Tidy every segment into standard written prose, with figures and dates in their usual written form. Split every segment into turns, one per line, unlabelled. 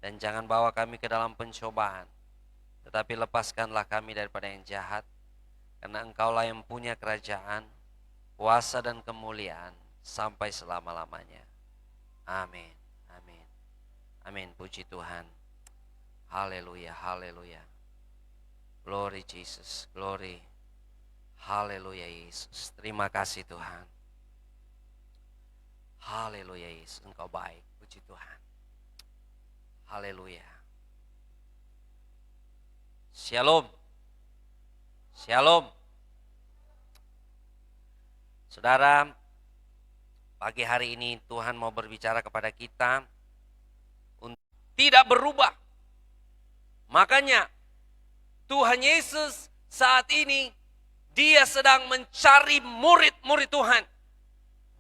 Dan jangan bawa kami ke dalam pencobaan, tetapi lepaskanlah kami daripada yang jahat. Karena Engkaulah yang punya kerajaan, kuasa dan kemuliaan sampai selama-lamanya. Amin. Amin. Amin. Puji Tuhan. Haleluya. Haleluya. Glory Jesus. Glory. Haleluya Yesus. Terima kasih Tuhan. Haleluya Yesus. Engkau baik. Puji Tuhan. Haleluya. Shalom. Shalom. Saudara, pagi hari ini Tuhan mau berbicara kepada kita untuk tidak berubah. Makanya Tuhan Yesus saat ini Dia sedang mencari murid-murid Tuhan.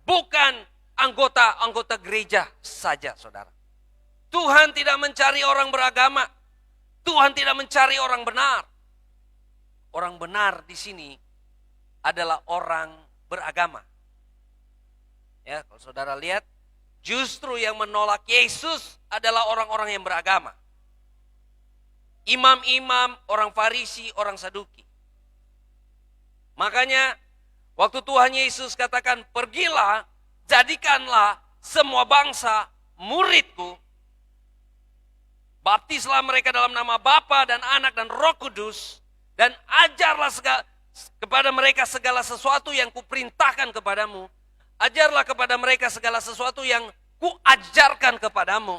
Bukan anggota-anggota gereja saja, saudara. Tuhan tidak mencari orang beragama. Tuhan tidak mencari orang benar. Orang benar di sini adalah orang beragama. Ya, kalau saudara lihat, justru yang menolak Yesus adalah orang-orang yang beragama. Imam-imam, orang Farisi, orang Saduki. Makanya waktu Tuhan Yesus katakan, pergilah, jadikanlah semua bangsa muridku. Baptislah mereka dalam nama Bapa dan Anak dan Roh Kudus. Dan ajarlah kepada mereka segala sesuatu yang kuperintahkan kepadamu. Ajarlah kepada mereka segala sesuatu yang kuajarkan kepadamu.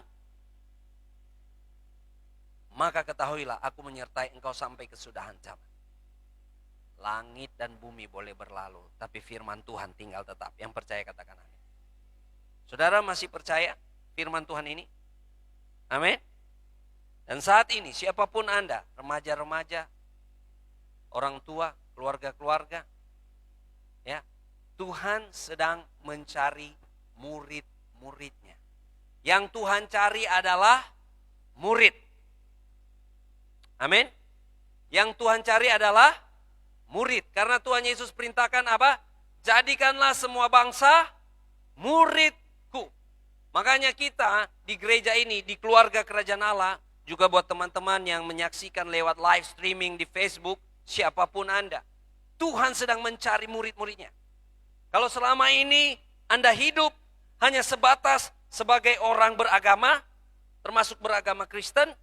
Maka ketahuilah aku menyertai engkau sampai kesudahan zaman. Langit dan bumi boleh berlalu, tapi firman Tuhan tinggal tetap. Yang percaya katakan amin. Saudara masih percaya firman Tuhan ini? Amin. Dan saat ini siapapun Anda, remaja-remaja, orang tua, keluarga-keluarga, ya, Tuhan sedang mencari murid-muridnya. Yang Tuhan cari adalah murid. Amin. Yang Tuhan cari adalah murid. Karena Tuhan Yesus perintahkan apa? Jadikanlah semua bangsa muridku. Makanya kita di gereja ini, di keluarga kerajaan Allah, juga buat teman-teman yang menyaksikan lewat live streaming di Facebook, siapapun Anda, Tuhan sedang mencari murid-muridnya. Kalau selama ini Anda hidup hanya sebatas sebagai orang beragama, termasuk beragama Kristen,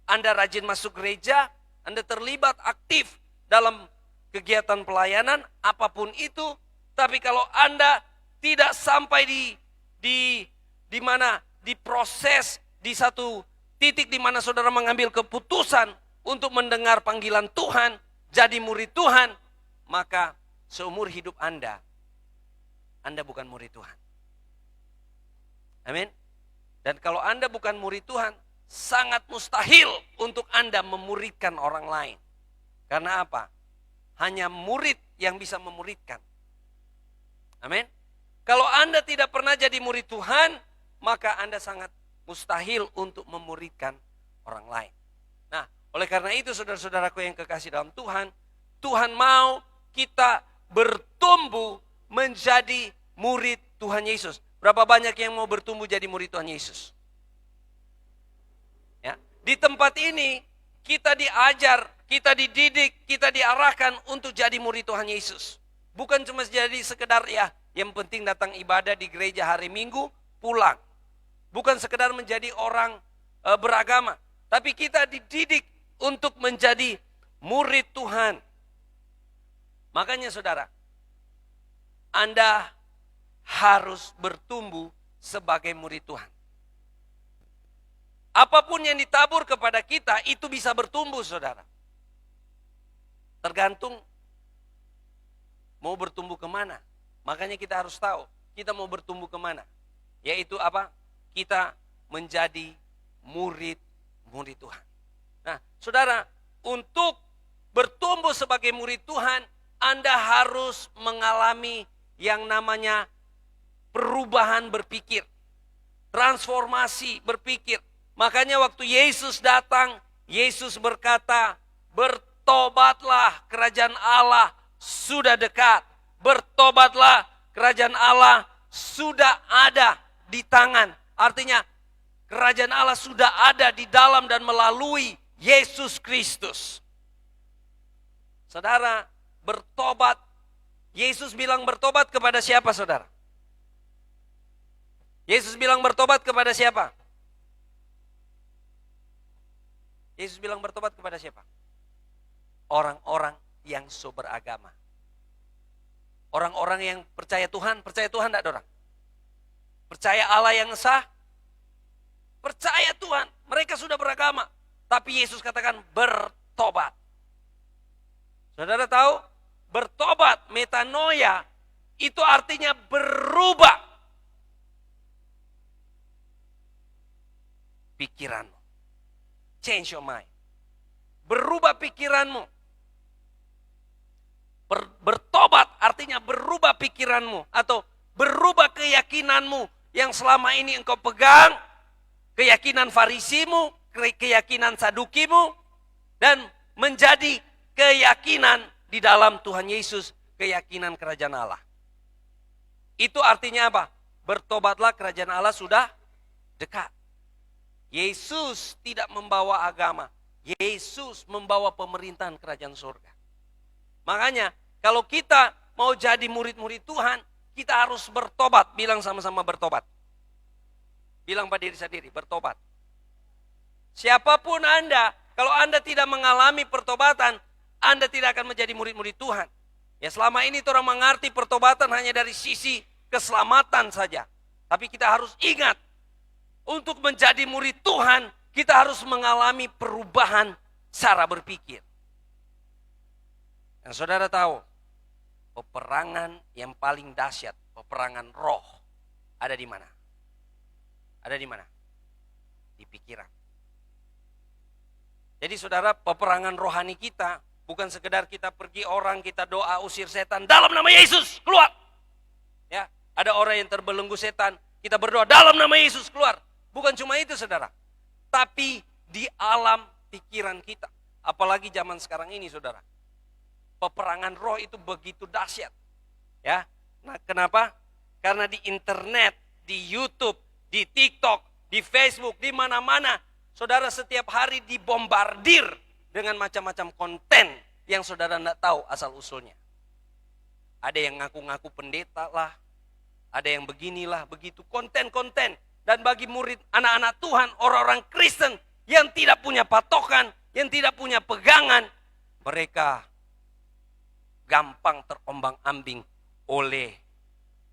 Anda rajin masuk gereja, Anda terlibat aktif dalam kegiatan pelayanan, apapun itu, tapi kalau Anda tidak sampai di mana, di proses, di satu titik di mana saudara mengambil keputusan untuk mendengar panggilan Tuhan, jadi murid Tuhan, maka seumur hidup Anda bukan murid Tuhan. Amin. Dan kalau Anda bukan murid Tuhan, sangat mustahil untuk Anda memuridkan orang lain. Karena apa? Hanya murid yang bisa memuridkan. Amin. Kalau Anda tidak pernah jadi murid Tuhan, maka Anda sangat mustahil untuk memuridkan orang lain. Nah, oleh karena itu saudara-saudaraku yang kekasih dalam Tuhan, Tuhan mau kita bertumbuh menjadi murid Tuhan Yesus. Berapa banyak yang mau bertumbuh jadi murid Tuhan Yesus? Ya, di tempat ini kita diajar, kita dididik, kita diarahkan untuk jadi murid Tuhan Yesus. Bukan cuma jadi sekedar ya, yang penting datang ibadah di gereja hari Minggu, pulang. Bukan sekedar menjadi orang beragama, tapi kita dididik untuk menjadi murid Tuhan. Makanya saudara, Anda harus bertumbuh sebagai murid Tuhan. Apapun yang ditabur kepada kita, itu bisa bertumbuh saudara. Tergantung mau bertumbuh kemana. Makanya kita harus tahu, kita mau bertumbuh kemana. Yaitu apa? Kita menjadi murid-murid Tuhan. Nah, saudara, untuk bertumbuh sebagai murid Tuhan, Anda harus mengalami yang namanya perubahan berpikir, transformasi berpikir. Makanya waktu Yesus datang, Yesus berkata, bertobatlah, kerajaan Allah sudah dekat. Bertobatlah, kerajaan Allah sudah ada di tangan. Artinya Kerajaan Allah sudah ada di dalam dan melalui Yesus Kristus. Saudara, bertobat. Yesus bilang bertobat kepada siapa, saudara? Yesus bilang bertobat kepada siapa? Yesus bilang bertobat kepada siapa? Orang-orang yang so beragama. Orang-orang yang percaya Tuhan enggak orang? Percaya Allah yang sah? Percaya Tuhan, mereka sudah beragama. Tapi Yesus katakan bertobat. Saudara tahu, bertobat, metanoia, itu artinya berubah pikiranmu. Change your mind. Berubah pikiranmu. Bertobat artinya berubah pikiranmu. Atau berubah keyakinanmu yang selama ini engkau pegang. Keyakinan Farisimu, keyakinan Sadukimu, dan menjadi keyakinan di dalam Tuhan Yesus, keyakinan kerajaan Allah. Itu artinya apa? Bertobatlah, kerajaan Allah sudah dekat. Yesus tidak membawa agama, Yesus membawa pemerintahan kerajaan surga. Makanya kalau kita mau jadi murid-murid Tuhan, kita harus bertobat. Bilang sama-sama bertobat. Bilang pada diri sendiri, bertobat. Siapapun Anda, kalau Anda tidak mengalami pertobatan, Anda tidak akan menjadi murid-murid Tuhan. Ya, selama ini orang mengerti pertobatan hanya dari sisi keselamatan saja. Tapi kita harus ingat, untuk menjadi murid Tuhan, kita harus mengalami perubahan cara berpikir. Dan saudara tahu, peperangan yang paling dahsyat, peperangan roh, ada di mana? Ada di mana? Di pikiran. Jadi saudara, peperangan rohani kita bukan sekedar kita pergi orang, kita doa usir setan dalam nama Yesus, keluar. Ya, ada orang yang terbelenggu setan, kita berdoa dalam nama Yesus, keluar. Bukan cuma itu saudara, tapi di alam pikiran kita. Apalagi zaman sekarang ini saudara. Peperangan roh itu begitu dahsyat. Ya. Nah, kenapa? Karena di internet, di YouTube, di TikTok, di Facebook, di mana-mana, saudara setiap hari dibombardir dengan macam-macam konten yang saudara tidak tahu asal-usulnya. Ada yang ngaku-ngaku pendeta lah, ada yang beginilah, begitu konten-konten. Dan bagi murid anak-anak Tuhan, orang-orang Kristen yang tidak punya patokan, yang tidak punya pegangan, mereka gampang terombang-ambing oleh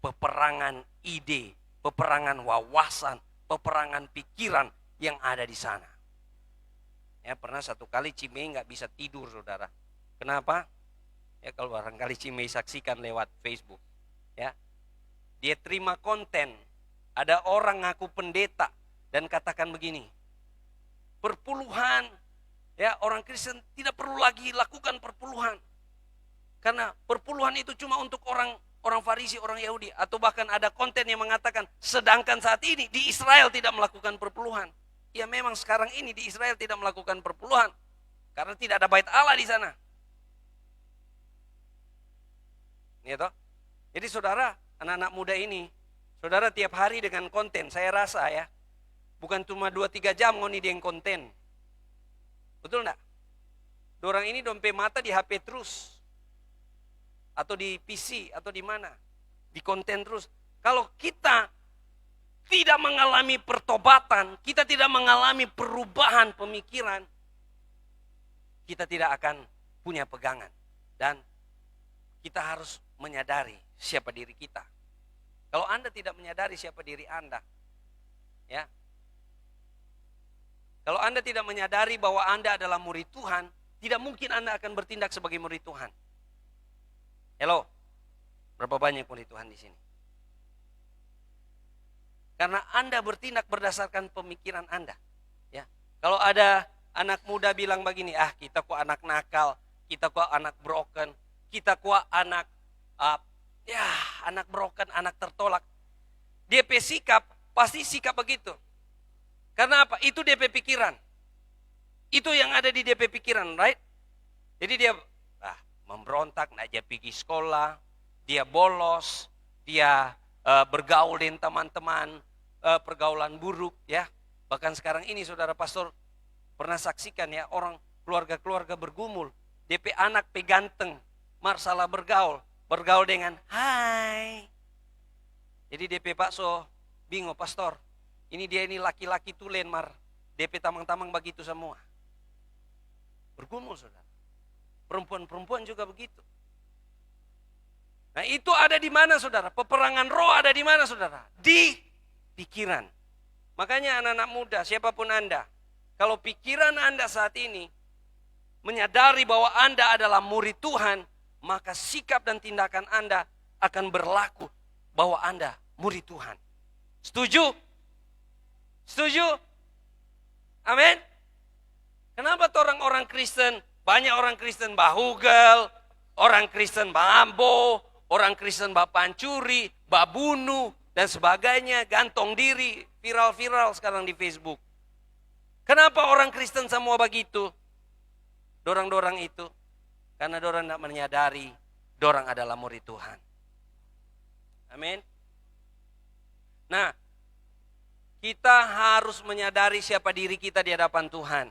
peperangan ide, peperangan wawasan, peperangan pikiran yang ada di sana. Ya, pernah satu kali Cimei nggak bisa tidur saudara. Kenapa? Ya, kalau barangkali Cimei saksikan lewat Facebook. Ya, dia terima konten, ada orang ngaku pendeta dan katakan begini, perpuluhan, ya orang Kristen tidak perlu lagi lakukan perpuluhan, karena perpuluhan itu cuma untuk orang Farisi, orang Yahudi. Atau bahkan ada konten yang mengatakan, sedangkan saat ini di Israel tidak melakukan perpuluhan. Ya memang sekarang ini di Israel tidak melakukan perpuluhan, karena tidak ada bait Allah di sana. Ya toh? Jadi saudara, anak-anak muda ini, saudara tiap hari dengan konten, saya rasa ya, bukan cuma 2-3 jam ngoni dia yang konten. Betul enggak? Dorang ini dompe mata di HP terus. Atau di PC, atau di mana. Di konten terus. Kalau kita tidak mengalami pertobatan, kita tidak mengalami perubahan pemikiran, kita tidak akan punya pegangan. Dan kita harus menyadari siapa diri kita. Kalau Anda tidak menyadari siapa diri Anda, ya, kalau Anda tidak menyadari bahwa Anda adalah murid Tuhan, tidak mungkin Anda akan bertindak sebagai murid Tuhan. Halo, berapa banyak murid Tuhan di sini? Karena Anda bertindak berdasarkan pemikiran Anda. Ya, kalau ada anak muda bilang begini, kita kok anak nakal, kita kok anak broken, kita kok anak anak broken, anak tertolak. DP sikap pasti sikap begitu. Karena apa? Itu DP pikiran. Itu yang ada di DP pikiran, right? Jadi dia memberontak, nggak jadi pergi sekolah, dia bolos, dia bergaul dengan teman-teman, pergaulan buruk, ya. Bahkan sekarang ini saudara pastor pernah saksikan ya, orang keluarga-keluarga bergumul. DP anak ganteng, mar salah bergaul dengan hai. Jadi DP pakso bingung, pastor. Ini dia ini laki-laki tulen mar. DP tamang-tamang begitu semua. Bergumul saudara. Perempuan-perempuan juga begitu. Nah itu ada di mana saudara? Peperangan roh ada di mana saudara? Di pikiran. Makanya anak-anak muda, siapapun Anda, kalau pikiran Anda saat ini menyadari bahwa Anda adalah murid Tuhan, maka sikap dan tindakan Anda akan berlaku bahwa Anda murid Tuhan. Setuju? Setuju? Amin? Kenapa orang-orang Kristen, banyak orang Kristen bahugel, orang Kristen bambo, orang Kristen pancuri, bunuh, dan sebagainya, gantung diri, viral-viral sekarang di Facebook. Kenapa orang Kristen semua begitu? Dorang-dorang itu. Karena dorang tidak menyadari, dorang adalah murid Tuhan. Amin. Nah, kita harus menyadari siapa diri kita di hadapan Tuhan.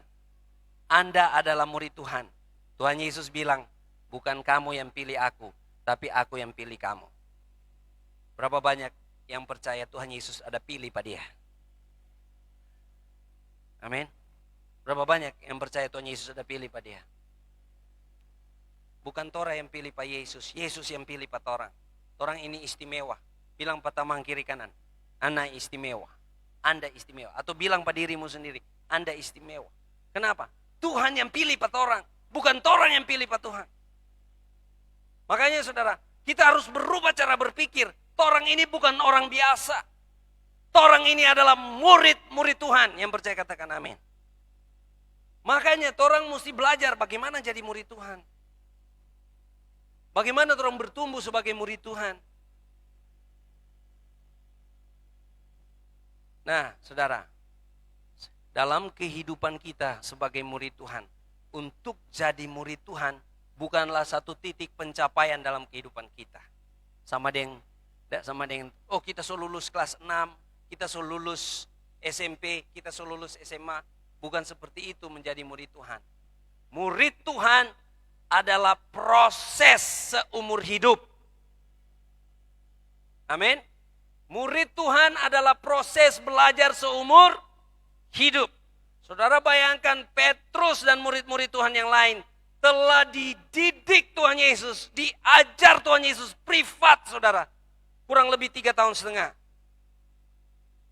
Anda adalah murid Tuhan. Tuhan Yesus bilang, bukan kamu yang pilih aku, tapi aku yang pilih kamu. Berapa banyak yang percaya Tuhan Yesus ada pilih pada dia? Amin. Berapa banyak yang percaya Tuhan Yesus ada pilih pada dia? Bukan Torah yang pilih Pak Yesus, Yesus yang pilih Pak Torang. Torang ini istimewa. Bilang Pak tamang kiri kanan, Anda istimewa, Anda istimewa. Atau bilang pada dirimu sendiri, Anda istimewa. Kenapa? Tuhan yang pilih Pak Torang, bukan Torang yang pilih Pak Tuhan. Makanya saudara, kita harus berubah cara berpikir. Torang ini bukan orang biasa. Torang ini adalah murid-murid Tuhan. Yang percaya katakan amin. Makanya torang mesti belajar bagaimana jadi murid Tuhan. Bagaimana torang bertumbuh sebagai murid Tuhan. Nah saudara, dalam kehidupan kita sebagai murid Tuhan, untuk jadi murid Tuhan bukanlah satu titik pencapaian dalam kehidupan kita. Sama dengan oh kita sudah lulus kelas 6, kita sudah lulus SMP, kita sudah lulus SMA. Bukan seperti itu menjadi murid Tuhan. Murid Tuhan adalah proses seumur hidup. Amin. Murid Tuhan adalah proses belajar seumur hidup. Saudara bayangkan Petrus dan murid-murid Tuhan yang lain telah dididik Tuhan Yesus, diajar Tuhan Yesus privat saudara. Kurang lebih 3,5 tahun.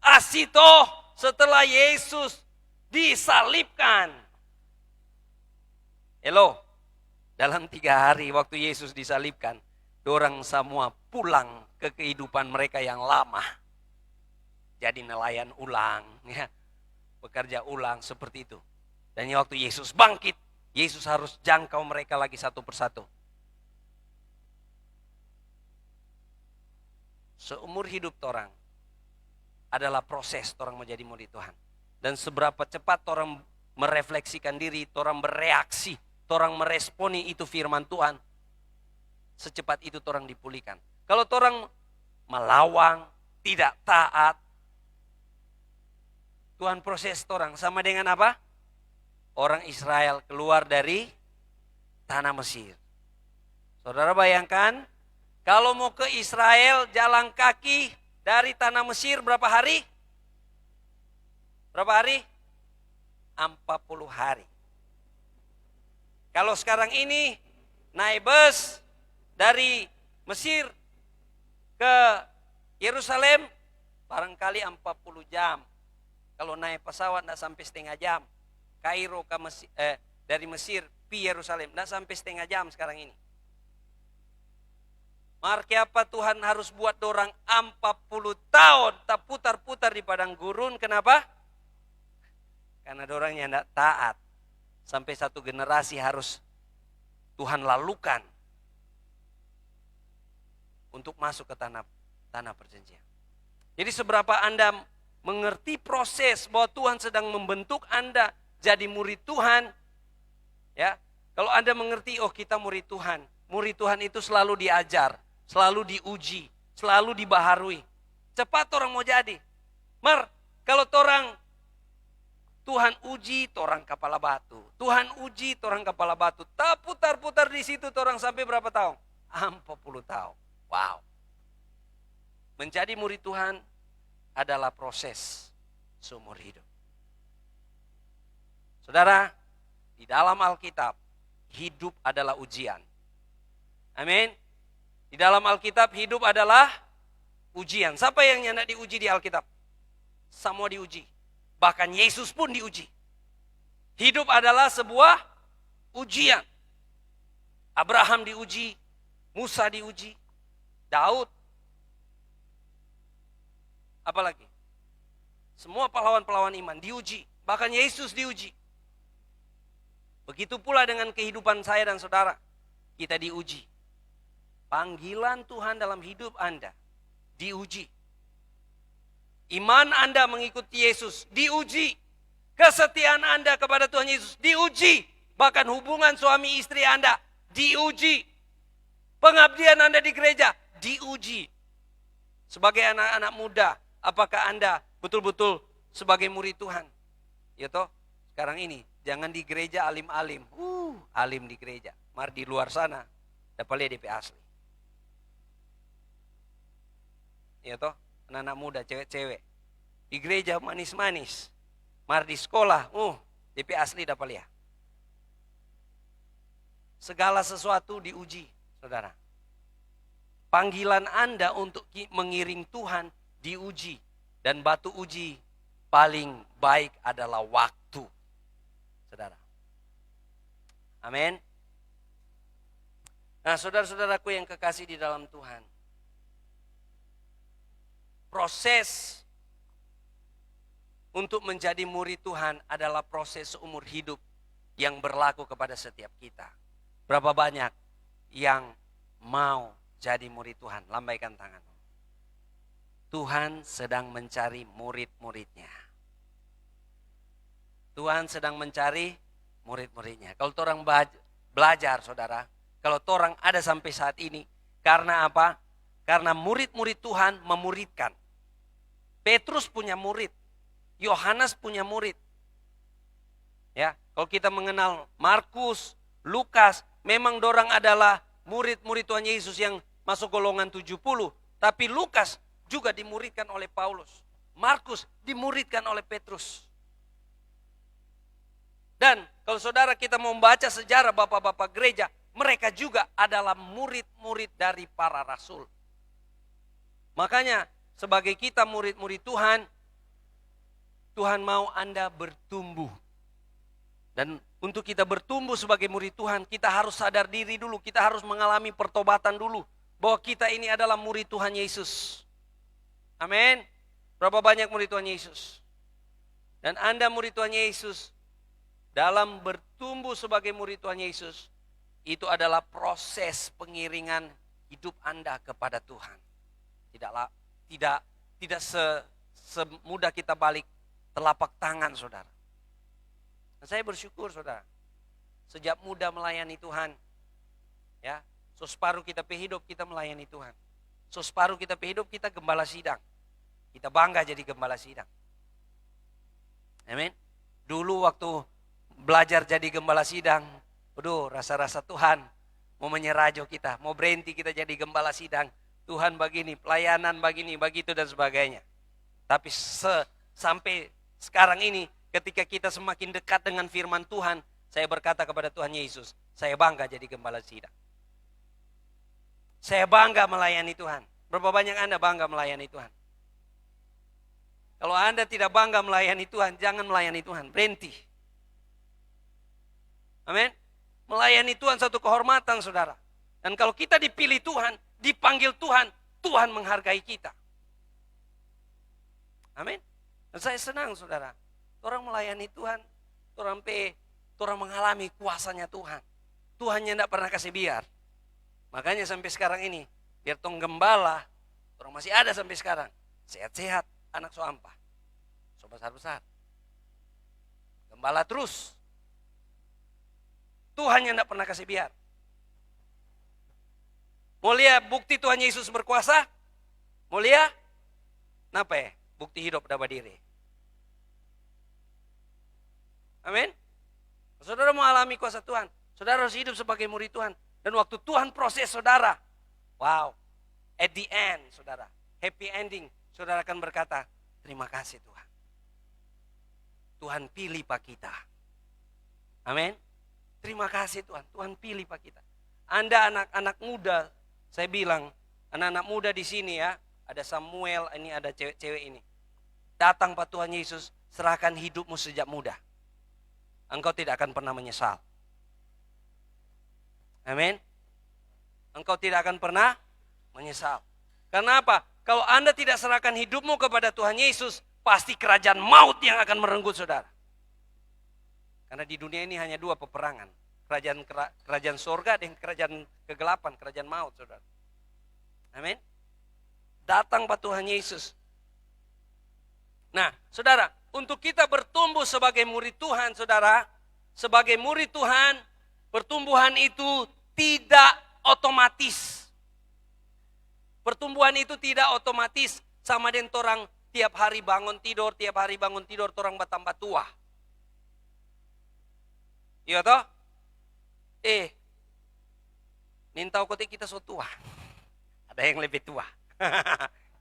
Asitoh setelah Yesus disalibkan. Hello, dalam 3 hari waktu Yesus disalibkan, dorang semua pulang ke kehidupan mereka yang lama. Jadi nelayan ulang, ya, bekerja ulang seperti itu. Dan waktu Yesus bangkit, Yesus harus jangkau mereka lagi satu persatu. Seumur hidup orang adalah proses orang menjadi murid Tuhan. Dan seberapa cepat orang merefleksikan diri, orang bereaksi, orang meresponi itu firman Tuhan, secepat itu orang dipulihkan. Kalau orang melawang, tidak taat, Tuhan proses orang sama dengan apa? Orang Israel keluar dari tanah Mesir. Saudara bayangkan, kalau mau ke Israel jalan kaki dari tanah Mesir berapa hari? Berapa hari? 40 hari. Kalau sekarang ini naik bus dari Mesir ke Yerusalem barangkali 40 jam. Kalau naik pesawat tidak sampai setengah jam. Kairo ke dari Mesir pi Yerusalem tidak sampai setengah jam sekarang ini. Marke apa Tuhan harus buat dorang 40 tahun tak putar-putar di padang gurun. Kenapa? Karena dorangnya tidak taat. Sampai satu generasi harus Tuhan lalukan untuk masuk ke tanah perjanjian. Jadi seberapa Anda mengerti proses bahwa Tuhan sedang membentuk Anda jadi murid Tuhan, ya. Kalau Anda mengerti, oh kita murid Tuhan. Murid Tuhan itu selalu diajar, selalu diuji, selalu dibaharui. Cepat orang mau jadi. Mar, kalau orang Tuhan uji torang kepala batu. Tuhan uji torang kepala batu. Tak putar-putar di situ torang sampai berapa tahun? 40 tahun. Wow. Menjadi murid Tuhan adalah proses seumur hidup. Saudara, di dalam Alkitab, hidup adalah ujian. Amin. Di dalam Alkitab, hidup adalah ujian. Siapa yang hendak diuji di Alkitab? Semua diuji. Bahkan Yesus pun diuji. Hidup adalah sebuah ujian. Abraham diuji, Musa diuji, Daud. Apalagi? Semua pahlawan-pahlawan iman diuji. Bahkan Yesus diuji. Begitu pula dengan kehidupan saya dan saudara. Kita diuji. Panggilan Tuhan dalam hidup Anda diuji. Iman Anda mengikuti Yesus diuji. Kesetiaan Anda kepada Tuhan Yesus diuji. Bahkan hubungan suami istri Anda diuji. Pengabdian Anda di gereja diuji. Sebagai anak-anak muda, apakah Anda betul-betul sebagai murid Tuhan? Ya toh, sekarang ini jangan di gereja alim-alim. Alim di gereja. Mari di luar sana dapat lihat DP asli. Ya toh, anak-anak muda, cewek-cewek. Di gereja manis-manis. Mari di sekolah, DP asli dapat lihat. Segala sesuatu diuji, saudara. Panggilan Anda untuk mengiring Tuhan diuji. Dan batu uji paling baik adalah waktu, saudara. Amin. Nah, saudara-saudaraku yang kekasih di dalam Tuhan. Proses untuk menjadi murid Tuhan adalah proses seumur hidup yang berlaku kepada setiap kita. Berapa banyak yang mau jadi murid Tuhan? Lambaikan tangan. Tuhan sedang mencari murid-muridnya. Tuhan sedang mencari murid-muridnya. Kalau orang belajar, saudara, kalau orang ada sampai saat ini, karena apa? Karena murid-murid Tuhan memuridkan. Petrus punya murid, Yohanes punya murid. Ya, kalau kita mengenal Markus, Lukas, memang dorang adalah murid-murid Tuhan Yesus yang masuk golongan 70. Tapi Lukas juga dimuridkan oleh Paulus. Markus dimuridkan oleh Petrus. Dan kalau saudara kita mau membaca sejarah bapak-bapak gereja, mereka juga adalah murid-murid dari para rasul. Makanya sebagai kita murid-murid Tuhan, Tuhan mau Anda bertumbuh. Dan untuk kita bertumbuh sebagai murid Tuhan, kita harus sadar diri dulu. Kita harus mengalami pertobatan dulu. Bahwa kita ini adalah murid Tuhan Yesus. Amin. Berapa banyak murid Tuhan Yesus? Dan Anda murid Tuhan Yesus, dalam bertumbuh sebagai murid Tuhan Yesus, itu adalah proses pengiringan hidup Anda kepada Tuhan. Tidak semudah kita balik telapak tangan, saudara. Dan saya bersyukur, saudara, sejak muda melayani Tuhan, ya, separuh kita hidup kita melayani Tuhan. Separuh kita hidup kita gembala sidang. Kita bangga jadi gembala sidang. Amin. Dulu waktu belajar jadi gembala sidang, rasa-rasa Tuhan mau menyerajo kita, mau berhenti kita jadi gembala sidang. Tuhan begini, pelayanan begini, begitu dan sebagainya. Tapi sampai sekarang ini, ketika kita semakin dekat dengan firman Tuhan, saya berkata kepada Tuhan Yesus, saya bangga jadi gembala sidang. Saya bangga melayani Tuhan. Berapa banyak Anda bangga melayani Tuhan? Kalau Anda tidak bangga melayani Tuhan, jangan melayani Tuhan, berhenti. Amin. Melayani Tuhan satu kehormatan, saudara. Dan kalau kita dipilih Tuhan, dipanggil Tuhan, Tuhan menghargai kita. Amin. Dan saya senang, saudara. Orang melayani Tuhan, orang mengalami kuasanya Tuhan. Tuhan yang tidak pernah kasih biar. Makanya sampai sekarang ini, biar tong gembala, orang masih ada sampai sekarang. Sehat-sehat, anak soampah. So besar-besar. Gembala terus. Tuhan yang tidak pernah kasih biar. Mau lihat bukti Tuhan Yesus berkuasa? Mau lihat? Kenapa ya? Bukti hidup dapat diri. Amin. Saudara mau alami kuasa Tuhan, saudara harus hidup sebagai murid Tuhan. Dan waktu Tuhan proses saudara, wow, at the end saudara, happy ending, saudara akan berkata, terima kasih Tuhan. Tuhan pilih Pak kita. Amin. Terima kasih Tuhan, Tuhan pilih Pak kita. Anda anak-anak muda, saya bilang, anak-anak muda di sini ya, ada Samuel, ini ada cewek-cewek ini. Datang Pak Tuhan Yesus, serahkan hidupmu sejak muda. Engkau tidak akan pernah menyesal. Amin. Engkau tidak akan pernah menyesal. Karena apa? Kalau Anda tidak serahkan hidupmu kepada Tuhan Yesus, pasti kerajaan maut yang akan merenggut saudara. Karena di dunia ini hanya dua peperangan. Kerajaan sorga dan kerajaan kegelapan, kerajaan maut saudara. Amin. Datang Pak Tuhan Yesus. Nah saudara, untuk kita bertumbuh sebagai murid Tuhan saudara, sebagai murid Tuhan, pertumbuhan itu tidak otomatis. Pertumbuhan itu tidak otomatis sama dengan orang tiap hari bangun tidur, orang bertambah tua. Iya toh? Nintau kote kita so tua. Ada yang lebih tua.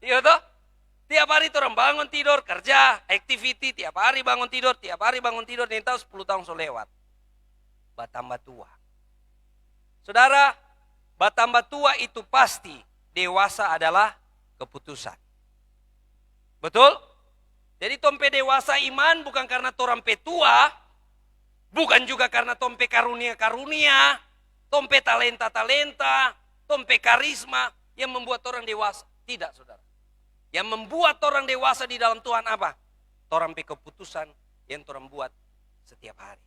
Iya toh? Tiap hari orang bangun tidur, kerja, activity, tiap hari bangun tidur, nintau 10 tahun so lewat. Bertambah tua. Saudara, bertambah tua itu pasti, dewasa adalah keputusan. Betul? Jadi tompe dewasa iman bukan karena tompe tua, bukan juga karena tompe karunia-karunia, tompe talenta-talenta, tompe karisma yang membuat orang dewasa. Tidak saudara. Yang membuat orang dewasa di dalam Tuhan apa? Tompe keputusan yang orang buat setiap hari.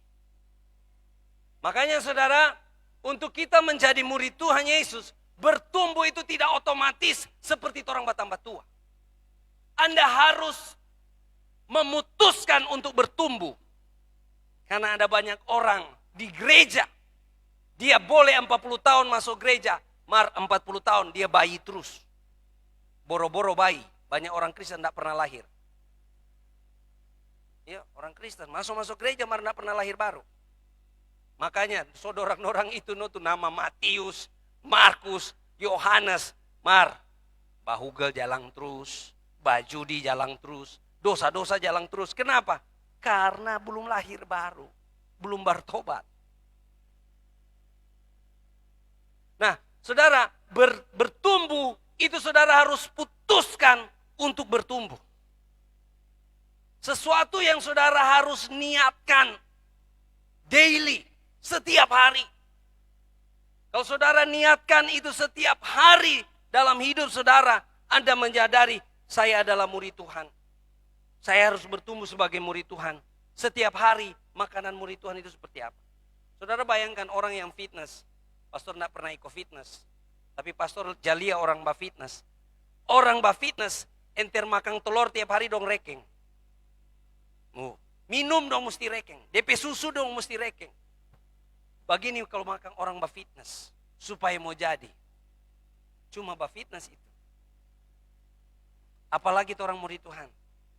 Makanya saudara, untuk kita menjadi murid Tuhan Yesus, bertumbuh itu tidak otomatis seperti orang bertambah tua. Anda harus memutuskan untuk bertumbuh. Karena ada banyak orang di gereja, dia boleh 40 tahun masuk gereja, 40 tahun dia bayi terus. Boro-boro bayi, banyak orang Kristen tidak pernah lahir. Ya, orang Kristen masuk gereja tidak pernah lahir baru. Makanya saudara-orang itu nama Matius, Markus, Yohanes, bahugel jalan terus, bajudi jalan terus, dosa-dosa jalan terus. Kenapa? Karena belum lahir baru, belum bertobat. Nah, saudara, bertumbuh itu saudara harus putuskan untuk bertumbuh. Sesuatu yang saudara harus niatkan daily, setiap hari. Kalau saudara niatkan itu setiap hari dalam hidup saudara, Anda menyadari saya adalah murid Tuhan. Saya harus bertumbuh sebagai murid Tuhan. Setiap hari makanan murid Tuhan itu seperti apa? Saudara bayangkan orang yang fitness. Pastor tidak pernah ikut fitness. Tapi pastor jalia orang fitness. Orang fitness enter makan telur tiap hari dong rekeng. Minum dong mesti rekeng. DP susu dong mesti rekeng. Begini kalau makan orang fitness. Supaya mau jadi. Cuma fitness itu. Apalagi orang murid Tuhan.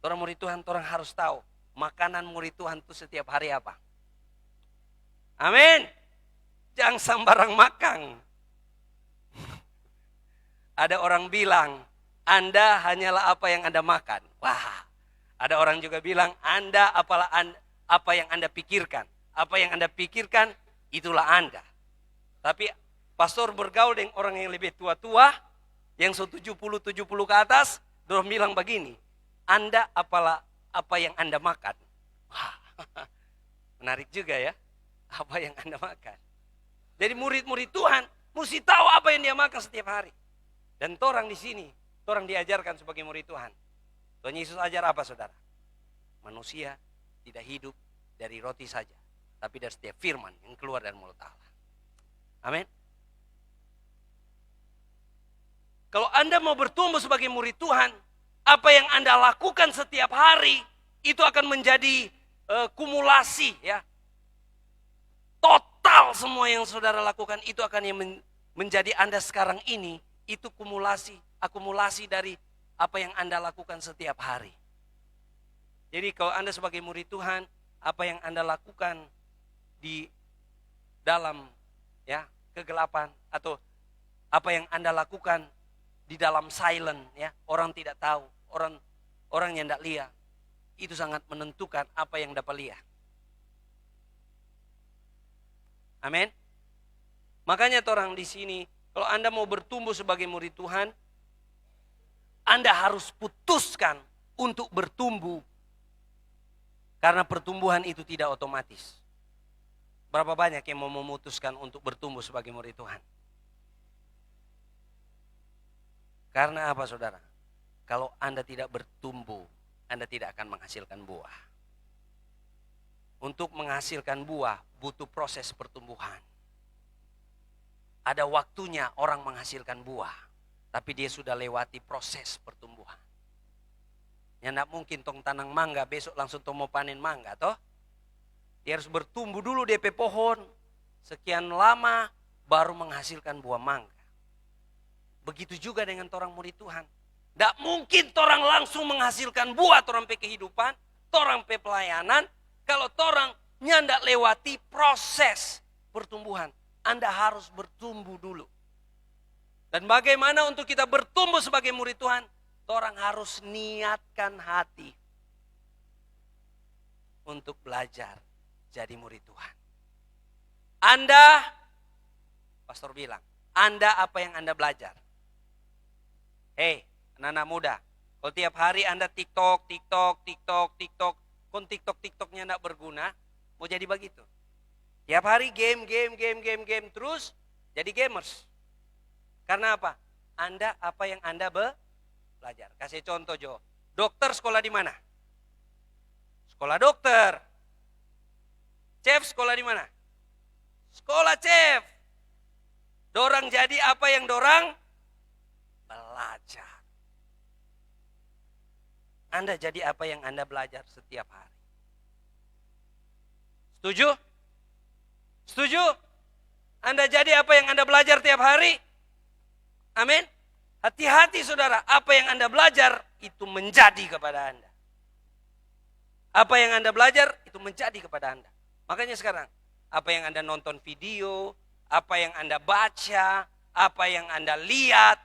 Orang murid Tuhan, orang harus tahu. Makanan murid Tuhan itu setiap hari apa. Amin. Jangan sembarang makan. Ada orang bilang, Anda hanyalah apa yang Anda makan. Wah, ada orang juga bilang, Anda apalah apa yang Anda pikirkan. Apa yang Anda pikirkan, itulah Anda. Tapi pastor bergaul dengan orang yang lebih tua-tua, yang 70 ke atas, dorong bilang begini, Anda apalah apa yang Anda makan. Wah, menarik juga ya, apa yang Anda makan. Jadi murid-murid Tuhan mesti tahu apa yang dia makan setiap hari. Dan orang di sini, orang diajarkan sebagai murid Tuhan. Tuhan Yesus ajar apa saudara? Manusia tidak hidup dari roti saja, tapi dari setiap firman yang keluar dari mulut Allah. Amin. Kalau Anda mau bertumbuh sebagai murid Tuhan, apa yang Anda lakukan setiap hari itu akan menjadi kumulasi ya. Total semua yang saudara lakukan itu akan yang menjadi Anda sekarang ini, itu akumulasi dari apa yang Anda lakukan setiap hari. Jadi kalau Anda sebagai murid Tuhan, apa yang Anda lakukan di dalam ya kegelapan, atau apa yang Anda lakukan di dalam silent, ya, orang tidak tahu, orang yang tidak lihat, itu sangat menentukan apa yang dapat lihat. Amin. Makanya orang di sini, kalau Anda mau bertumbuh sebagai murid Tuhan, Anda harus putuskan untuk bertumbuh. Karena pertumbuhan itu tidak otomatis. Berapa banyak yang mau memutuskan untuk bertumbuh sebagai murid Tuhan? Karena apa, saudara? Kalau Anda tidak bertumbuh, Anda tidak akan menghasilkan buah. Untuk menghasilkan buah, butuh proses pertumbuhan. Ada waktunya orang menghasilkan buah, tapi dia sudah lewati proses pertumbuhan. Ya tidak mungkin tong tanam mangga, besok langsung tong mau panen mangga, toh? Dia harus bertumbuh dulu DP pohon, sekian lama baru menghasilkan buah mangga. Begitu juga dengan orang murid Tuhan. Tidak mungkin orang langsung menghasilkan buah orang pe kehidupan, orang pe pelayanan, kalau orang nyandak lewati proses pertumbuhan. Anda harus bertumbuh dulu. Dan bagaimana untuk kita bertumbuh sebagai murid Tuhan? Orang harus niatkan hati untuk belajar jadi murid Tuhan. Anda, pastor bilang, Anda apa yang Anda belajar? Hei, anak-anak muda, kalau tiap hari Anda TikTok, kon TikToknya tidak berguna, mau jadi begitu. Tiap hari game terus jadi gamers. Karena apa? Anda apa yang Anda belajar. Kasih contoh, Jo. Dokter sekolah di mana? Sekolah dokter. Chef sekolah di mana? Sekolah chef. Dorang jadi apa yang dorang belajar. Anda jadi apa yang Anda belajar setiap hari. Setuju? Setuju? Anda jadi apa yang Anda belajar tiap hari? Amin. Hati-hati saudara, apa yang Anda belajar itu menjadi kepada Anda. Apa yang Anda belajar itu menjadi kepada Anda. Makanya sekarang, apa yang Anda nonton video, apa yang Anda baca, apa yang Anda lihat,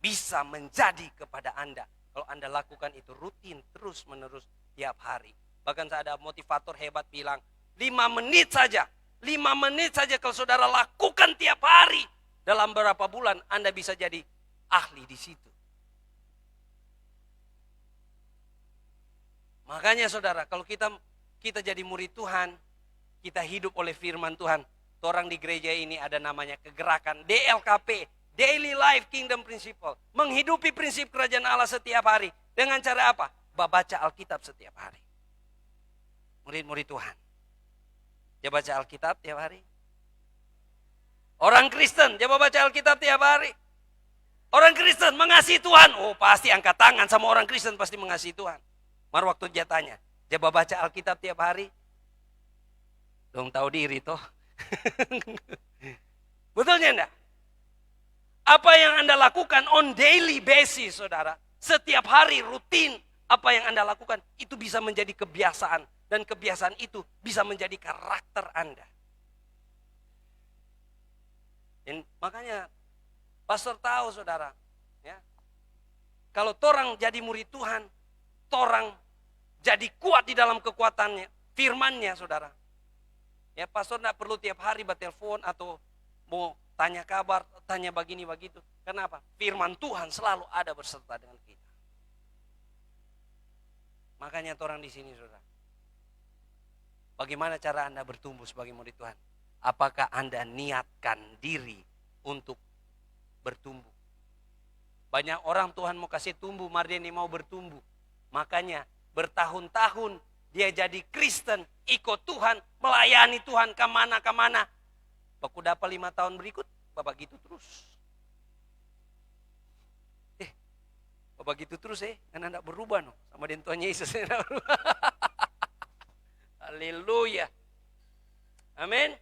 bisa menjadi kepada Anda. Kalau Anda lakukan itu rutin, terus menerus tiap hari. Bahkan ada motivator hebat bilang, 5 menit saja. 5 menit saja kalau saudara lakukan tiap hari. Dalam beberapa bulan Anda bisa jadi ahli di situ. Makanya saudara, kalau kita jadi murid Tuhan, kita hidup oleh firman Tuhan. Orang di gereja ini ada namanya kegerakan DLKP, Daily Life Kingdom Principle. Menghidupi prinsip kerajaan Allah setiap hari. Dengan cara apa? Baca Alkitab setiap hari. Murid-murid Tuhan. Dia baca Alkitab tiap hari. Orang Kristen, dia baca Alkitab tiap hari. Orang Kristen mengasihi Tuhan. Oh, pasti angkat tangan sama orang Kristen pasti mengasihi Tuhan. Mar waktu dia tanya, dia baca Alkitab tiap hari? Dong tahu diri toh. Betulnya enggak? Apa yang Anda lakukan on daily basis, saudara. Setiap hari rutin, apa yang Anda lakukan, itu bisa menjadi kebiasaan. Dan kebiasaan itu bisa menjadi karakter Anda. Dan makanya, pastor tahu saudara. Ya, kalau torang jadi murid Tuhan, torang jadi kuat di dalam kekuatannya, firmannya saudara. Ya, pastor tidak perlu tiap hari bertelepon atau mau tanya kabar, tanya begini begitu. Kenapa? Firman Tuhan selalu ada berserta dengan kita. Makanya orang di sini saudara. Bagaimana cara Anda bertumbuh sebagai murid Tuhan? Apakah Anda niatkan diri untuk bertumbuh? Banyak orang Tuhan mau kasih tumbuh, mari dia mau bertumbuh. Makanya bertahun-tahun dia jadi Kristen, ikut Tuhan, melayani Tuhan kemana-kemana. Baku dapat 5 tahun berikut, bapak gitu terus. Bapak gitu terus kan Anda berubah no, sama dengan Tuhan Yesus. Haleluya. Amin.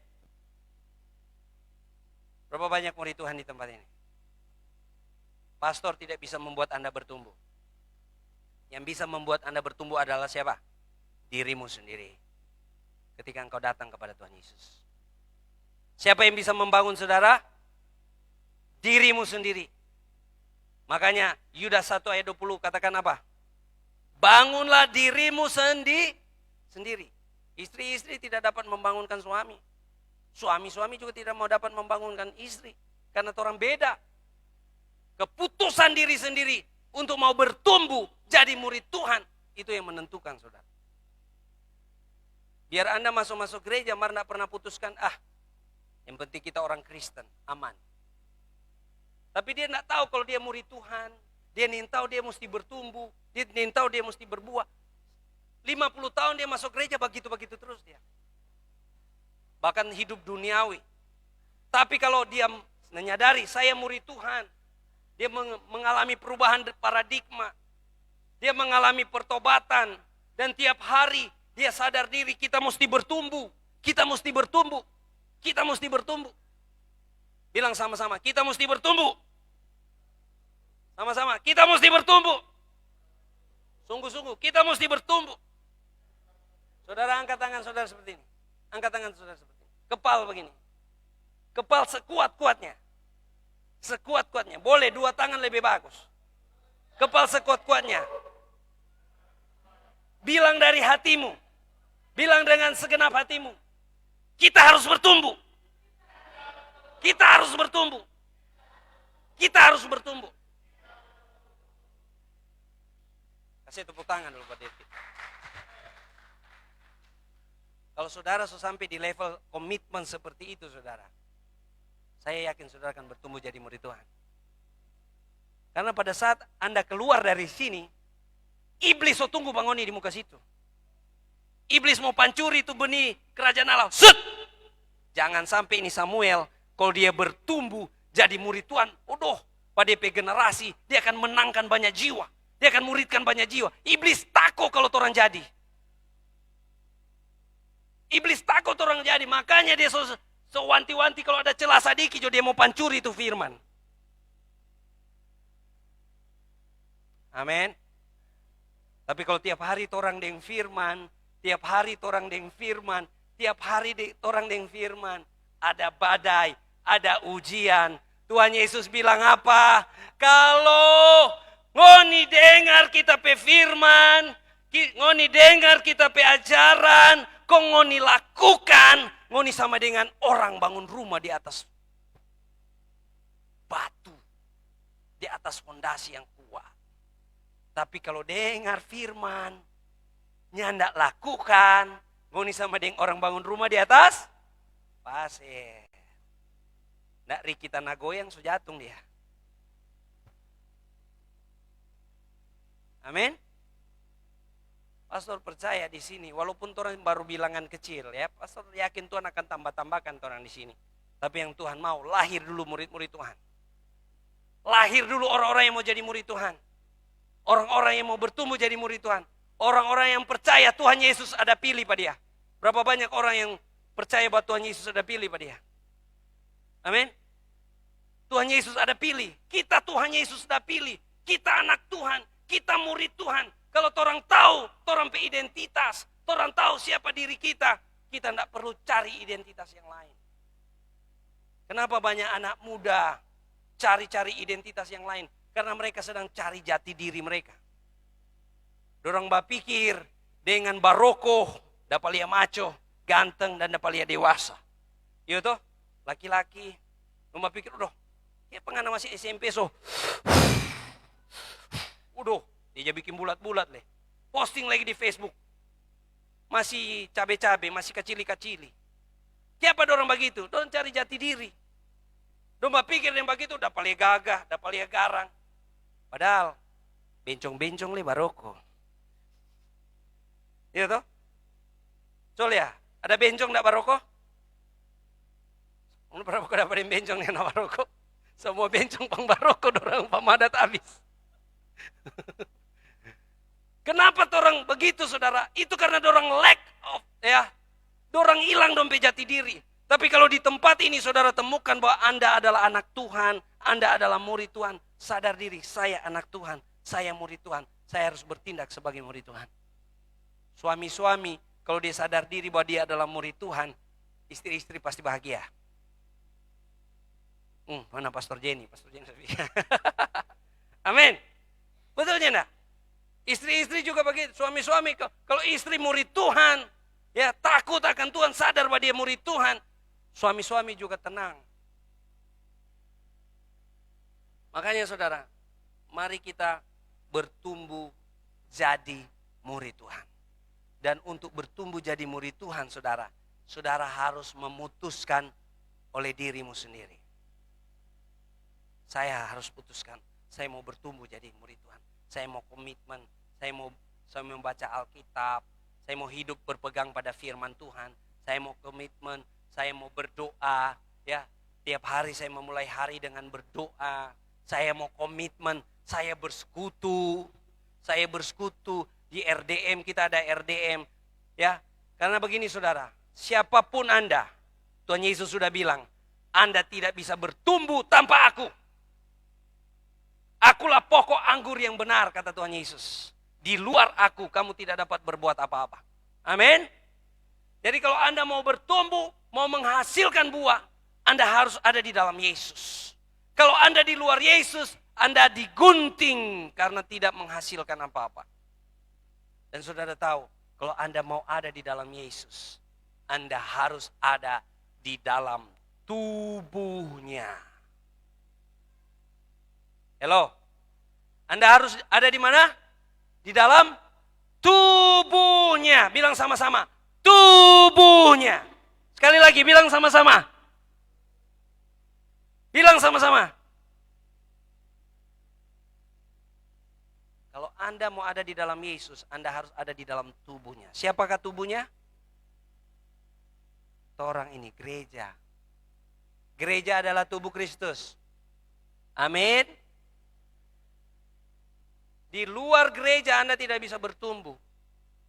Berapa banyak murid Tuhan di tempat ini? Pastor tidak bisa membuat Anda bertumbuh. Yang bisa membuat Anda bertumbuh adalah siapa? Dirimu sendiri. ketika engkau datang kepada Tuhan Yesus. Siapa yang bisa membangun saudara? Dirimu sendiri. Makanya Yudas 1 ayat 20 katakan apa? Bangunlah dirimu sendiri. Istri-istri tidak dapat membangunkan suami. Suami-suami juga tidak mau dapat membangunkan istri. Karena orang beda. Keputusan diri sendiri untuk mau bertumbuh jadi murid Tuhan. Itu yang menentukan saudara. Biar Anda masuk-masuk gereja, mari tidak pernah putuskan, yang penting kita orang Kristen, aman. Tapi dia tidak tahu kalau dia murid Tuhan. Dia tidak tahu dia mesti bertumbuh. Dia tidak tahu dia mesti berbuah. 50 tahun dia masuk gereja begitu-begitu terus dia. Bahkan hidup duniawi. Tapi kalau dia menyadari saya murid Tuhan. Dia mengalami perubahan paradigma. Dia mengalami pertobatan. Dan tiap hari dia sadar diri kita mesti bertumbuh. Kita mesti bertumbuh. Kita mesti bertumbuh. Bilang sama-sama, kita mesti bertumbuh. Sama-sama, kita mesti bertumbuh. Sungguh-sungguh, kita mesti bertumbuh. Saudara angkat tangan saudara seperti ini. Angkat tangan saudara seperti ini. Kepal begini. Kepal sekuat-kuatnya. Sekuat-kuatnya. Boleh 2 tangan lebih bagus. Kepal sekuat-kuatnya. Bilang dari hatimu. Bilang dengan segenap hatimu. Kita harus bertumbuh. Kita harus bertumbuh. Kita harus bertumbuh. Kasih tepuk tangan dulu buat David. Kalau saudara sudah sampai di level komitmen seperti itu saudara. Saya yakin saudara akan bertumbuh jadi murid Tuhan. Karena pada saat Anda keluar dari sini, iblis mau tunggu bangoni di muka situ. Iblis mau pancuri itu benih kerajaan Allah. Set! Jangan sampai ini Samuel, kalau dia bertumbuh jadi murid Tuhan, pada generasi dia akan menangkan banyak jiwa. Dia akan muridkan banyak jiwa. Iblis takut kalau orang jadi. Iblis takut orang jadi, makanya dia wanti-wanti kalau ada celah sedikit, dia mau pancuri itu firman. Amin. Tapi kalau tiap hari orang dengan firman, tiap hari orang dengan firman, tiap hari orang dengan firman, ada badai, ada ujian. Tuhan Yesus bilang apa? Kalau ngoni dengar kita pe firman, ngoni dengar kita pe ajaran, kok ngoni lakukan, ngoni sama dengan orang bangun rumah di atas batu, di atas fondasi yang kuat. Tapi kalau dengar firman, nyandak lakukan, ngoni sama dengan orang bangun rumah di atas pasir. Ndak Riki tanah goyang so jatung dia. Amin. Pastor percaya di sini, walaupun orang baru bilangan kecil ya, pastor yakin Tuhan akan tambah-tambahkan orang di sini. Tapi yang Tuhan mau, lahir dulu murid-murid Tuhan. Lahir dulu orang-orang yang mau jadi murid Tuhan. Orang-orang yang mau bertumbuh jadi murid Tuhan. Orang-orang yang percaya Tuhan Yesus ada pilih pada dia. Berapa banyak orang yang percaya bahwa Tuhan Yesus ada pilih pada dia? Amin. Tuhan Yesus ada pilih. Kita Tuhan Yesus ada pilih. Kita anak Tuhan. Kita murid Tuhan. Kalau orang tahu, orang pe identitas. Orang tahu siapa diri kita. Kita tidak perlu cari identitas yang lain. Kenapa banyak anak muda cari-cari identitas yang lain? Karena mereka sedang cari jati diri mereka. Dorang berpikir dengan barokoh, dapat lihat maco, ganteng dan dapat lihat dewasa. Iya toh, laki-laki, dorang berpikir, ya pengana masih SMP so. Dia bikin bulat-bulat leh. Posting lagi di Facebook. Masih cabe-cabe, masih kacili-kacili. Siapa dorang begitu? Dorang cari jati diri. Dorang berpikir yang begitu, dapat lihat gagah, dapat lihat garang. Padahal, bencong-bencong leh baroko. Iya toh? Soalnya, ada bencong enggak baroko? Berapa kau dapat bencong yang baroko? Semua bencong pang baroko, dorang pamadat habis. Kenapa dorang begitu saudara? Itu karena dorang lack of, dorang hilang dompet jati diri. Tapi kalau di tempat ini saudara temukan bahwa Anda adalah anak Tuhan, Anda adalah murid Tuhan, sadar diri, saya anak Tuhan, saya murid Tuhan, saya harus bertindak sebagai murid Tuhan. Suami-suami, kalau dia sadar diri bahwa dia adalah murid Tuhan, istri-istri pasti bahagia. Mana Pastor Jenny? Pastor Jenny. Amin. Betulnya enggak? Istri-istri juga begitu, suami-suami. Kalau istri murid Tuhan, ya takut akan Tuhan, sadar bahwa dia murid Tuhan, suami-suami juga tenang. Makanya saudara, mari kita bertumbuh jadi murid Tuhan. Dan untuk bertumbuh jadi murid Tuhan, saudara, saudara harus memutuskan oleh dirimu sendiri. Saya harus putuskan, saya mau bertumbuh jadi murid Tuhan. Saya mau komitmen, saya mau membaca Alkitab, saya mau hidup berpegang pada firman Tuhan, saya mau komitmen, saya mau berdoa, ya. Tiap hari saya memulai hari dengan berdoa. Saya mau komitmen, saya bersekutu di RDM, kita ada RDM, ya. Karena begini saudara, siapapun Anda, Tuhan Yesus sudah bilang, Anda tidak bisa bertumbuh tanpa aku. Akulah pokok anggur yang benar, kata Tuhan Yesus. Di luar aku, kamu tidak dapat berbuat apa-apa. Amin. Jadi kalau Anda mau bertumbuh, mau menghasilkan buah, Anda harus ada di dalam Yesus. Kalau Anda di luar Yesus, Anda digunting karena tidak menghasilkan apa-apa. Dan saudara tahu, kalau Anda mau ada di dalam Yesus, Anda harus ada di dalam tubuhnya. Hello, Anda harus ada di mana? Di dalam tubuhnya. Bilang sama-sama, tubuhnya. Sekali lagi, bilang sama-sama. Bilang sama-sama. Kalau Anda mau ada di dalam Yesus, Anda harus ada di dalam tubuhnya. Siapakah tubuhnya? Orang ini, gereja. Gereja adalah tubuh Kristus. Amin. Di luar gereja Anda tidak bisa bertumbuh.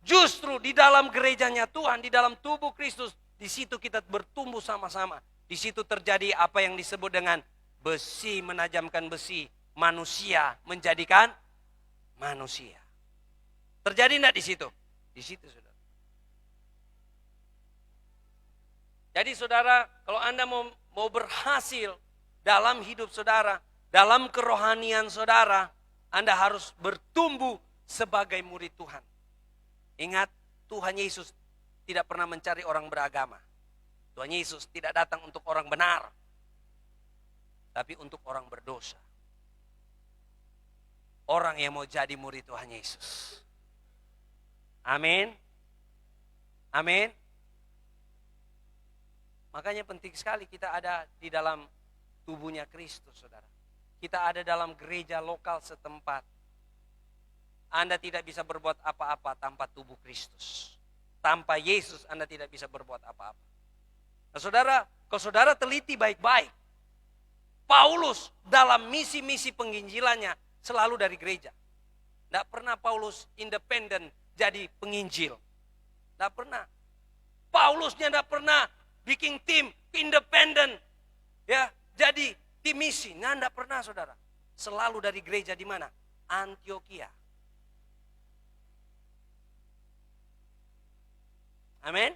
Justru di dalam gerejanya Tuhan, di dalam tubuh Kristus, di situ kita bertumbuh sama-sama. Di situ terjadi apa yang disebut dengan besi menajamkan besi, manusia menjadikan manusia. Terjadi enggak di situ? Di situ, saudara. Jadi saudara, kalau Anda mau berhasil dalam hidup saudara, dalam kerohanian saudara, Anda harus bertumbuh sebagai murid Tuhan. Ingat, Tuhan Yesus tidak pernah mencari orang beragama. Tuhan Yesus tidak datang untuk orang benar, tapi untuk orang berdosa. Orang yang mau jadi murid Tuhan Yesus. Amin. Amin. Makanya penting sekali kita ada di dalam tubuhnya Kristus, saudara. Kita ada dalam gereja lokal setempat. Anda tidak bisa berbuat apa-apa tanpa tubuh Kristus. Tanpa Yesus Anda tidak bisa berbuat apa-apa. Nah saudara, kalau saudara teliti baik-baik, Paulus dalam misi-misi penginjilannya selalu dari gereja. Tidak pernah Paulus independen jadi penginjil. Tidak pernah. Paulusnya tidak pernah bikin tim independen, ya, jadi tim misi. Nah, tidak pernah saudara. Selalu dari gereja di mana? Antioquia. Amin.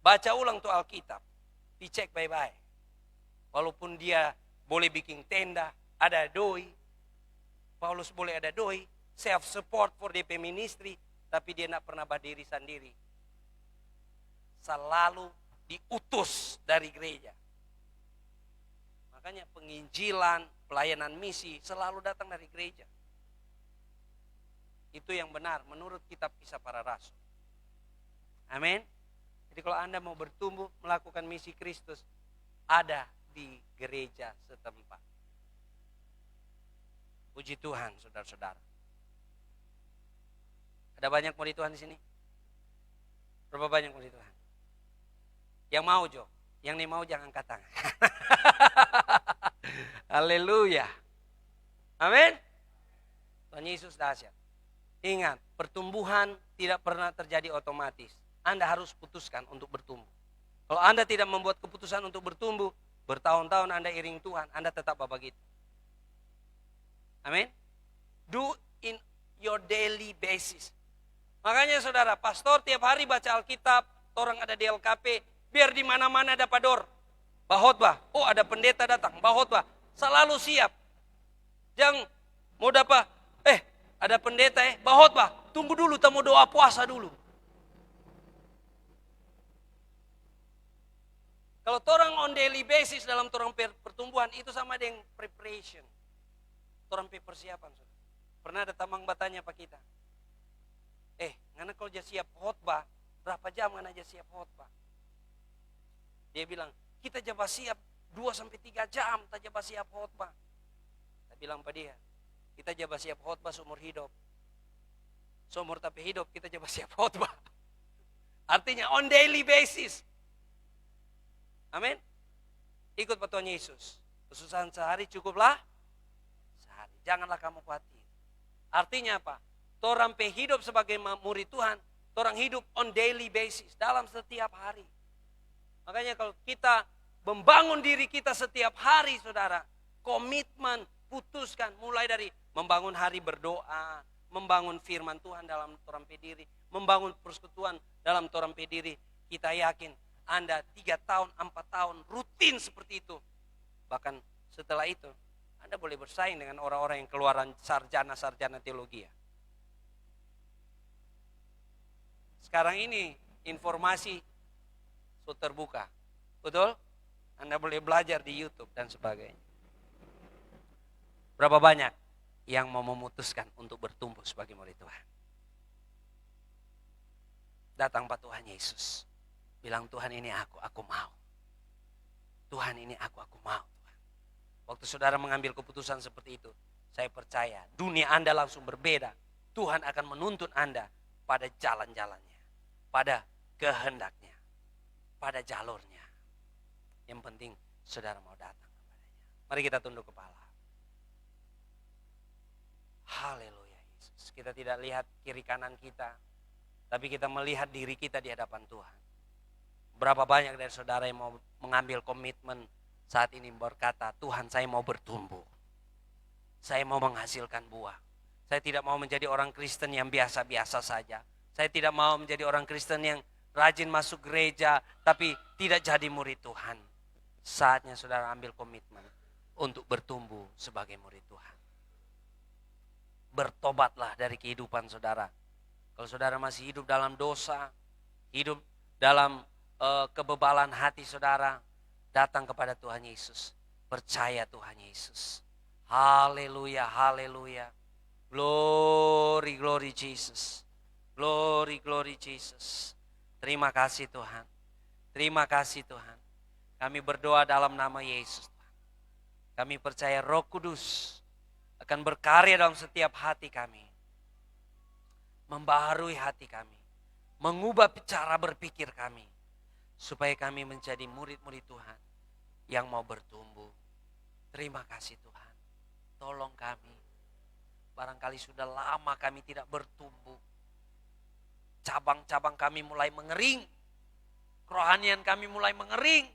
Baca ulang tuh Alkitab. Dicek baik-baik. Walaupun dia boleh bikin tenda, ada doi. Paulus boleh ada doi. Self-support for DP ministry. Tapi dia tidak pernah berdiri sendiri. Selalu diutus dari gereja. Makanya penginjilan, pelayanan misi selalu datang dari gereja. Itu yang benar menurut kitab Kisah Para Rasul. Amin. Jadi kalau Anda mau bertumbuh melakukan misi Kristus, ada di gereja setempat. Puji Tuhan, saudara-saudara. Ada banyak murid Tuhan di sini? Berapa banyak murid Tuhan? Yang mau, Jo. Yang nih mau jangan angkat tangan. Haleluya. Amin. Tuhan Yesus dahsyat. Ingat, pertumbuhan tidak pernah terjadi otomatis. Anda harus putuskan untuk bertumbuh. Kalau Anda tidak membuat keputusan untuk bertumbuh, bertahun-tahun Anda iring Tuhan, Anda tetap begitu. Amin. Do in your daily basis. Makanya saudara, pastor tiap hari baca Alkitab, orang ada di LKP, biar di mana-mana ada pador. Bahotbah, oh ada pendeta datang, bahotbah, selalu siap. Jangan mau dapat, ada pendeta bahotbah, tunggu dulu, kita mau doa puasa dulu. Kalau orang on daily basis dalam orang pertumbuhan itu sama dengan preparation. Orang persiapan. Pernah ada tamang bertanya pak kita. Ngana kalau dia siap khotbah, berapa jam ngana aja siap khotbah? Dia bilang, kita jaba siap 2-3 jam, kita jaba siap khotbah. Saya bilang pada dia, kita jaba siap khotbah seumur hidup. Seumur tapi hidup kita jaba siap khotbah. Artinya on daily basis. Amin. Ikut Tuhan Yesus. Kesusahan sehari cukuplah sehari. Janganlah kamu khawatir. Artinya apa? Torang hidup sebagai murid Tuhan. Torang hidup on daily basis. Dalam setiap hari. Makanya kalau kita membangun diri kita setiap hari saudara. Komitmen, putuskan. Mulai dari membangun hari berdoa. Membangun firman Tuhan dalam torang diri. Membangun persekutuan dalam torang diri. Kita yakin Anda 3 tahun, 4 tahun rutin seperti itu. Bahkan setelah itu, Anda boleh bersaing dengan orang-orang yang keluaran sarjana-sarjana teologi. Sekarang ini informasi sudah terbuka. Betul? Anda boleh belajar di YouTube dan sebagainya. Berapa banyak yang mau memutuskan untuk bertumbuh sebagai murid Tuhan? Datang Pak Tuhan Yesus. Bilang Tuhan ini aku mau. Tuhan ini aku mau. Tuhan. Waktu saudara mengambil keputusan seperti itu, saya percaya dunia Anda langsung berbeda. Tuhan akan menuntun Anda pada jalan-jalannya, pada kehendaknya, pada jalurnya. Yang penting saudara mau datang kepadanya. Mari kita tunduk kepala. Haleluya Yesus. Kita tidak lihat kiri kanan kita, tapi kita melihat diri kita di hadapan Tuhan. Berapa banyak dari saudara yang mau mengambil komitmen saat ini berkata, Tuhan saya mau bertumbuh. Saya mau menghasilkan buah. Saya tidak mau menjadi orang Kristen yang biasa-biasa saja. Saya tidak mau menjadi orang Kristen yang rajin masuk gereja tapi tidak jadi murid Tuhan. Saatnya saudara ambil komitmen untuk bertumbuh sebagai murid Tuhan. Bertobatlah dari kehidupan saudara. Kalau saudara masih hidup dalam dosa, hidup dalam kebebalan hati saudara, datang kepada Tuhan Yesus. Percaya Tuhan Yesus. Haleluya, haleluya. Glory, glory Jesus. Glory, glory Jesus. Terima kasih Tuhan. Terima kasih Tuhan. Kami berdoa dalam nama Yesus. Kami percaya Roh Kudus akan berkarya dalam setiap hati kami. Membaharui hati kami. Mengubah cara berpikir kami. Supaya kami menjadi murid-murid Tuhan yang mau bertumbuh. Terima kasih Tuhan. Tolong kami. Barangkali sudah lama kami tidak bertumbuh. Cabang-cabang kami mulai mengering. Kerohanian kami mulai mengering.